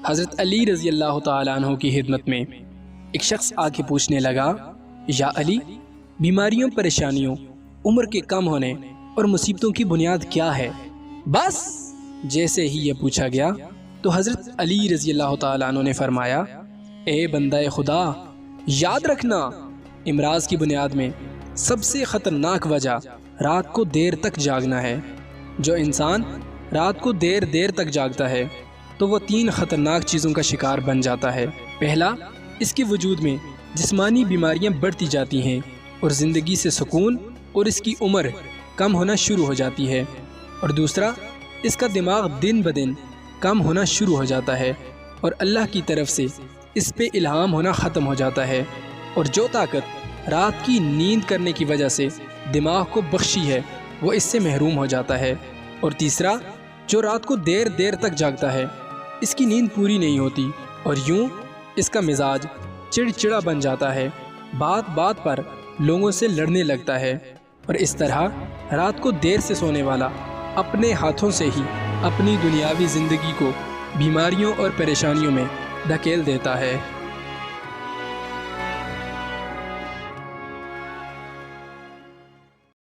حضرت علی رضی اللہ تعالیٰ عنہ کی خدمت میں ایک شخص آ کے پوچھنے لگا، یا علی، بیماریوں، پریشانیوں، عمر کے کم ہونے اور مصیبتوں کی بنیاد کیا ہے؟ بس جیسے ہی یہ پوچھا گیا تو حضرت علی رضی اللہ تعالیٰ عنہ نے فرمایا، اے بندہ خدا، یاد رکھنا، امراض کی بنیاد میں سب سے خطرناک وجہ رات کو دیر تک جاگنا ہے۔ جو انسان رات کو دیر تک جاگتا ہے تو وہ 3 خطرناک چیزوں کا شکار بن جاتا ہے۔ پہلا، اس کے وجود میں جسمانی بیماریاں بڑھتی جاتی ہیں اور زندگی سے سکون اور اس کی عمر کم ہونا شروع ہو جاتی ہے، اور دوسرا، اس کا دماغ دن بدن کم ہونا شروع ہو جاتا ہے اور اللہ کی طرف سے اس پہ الہام ہونا ختم ہو جاتا ہے، اور جو طاقت رات کی نیند کرنے کی وجہ سے دماغ کو بخشی ہے وہ اس سے محروم ہو جاتا ہے، اور تیسرا، جو رات کو دیر تک جاگتا ہے اس کی نیند پوری نہیں ہوتی اور یوں اس کا مزاج چڑچڑا بن جاتا ہے، بات بات پر لوگوں سے لڑنے لگتا ہے، اور اس طرح رات کو دیر سے سونے والا اپنے ہاتھوں سے ہی اپنی دنیاوی زندگی کو بیماریوں اور پریشانیوں میں دھکیل دیتا ہے۔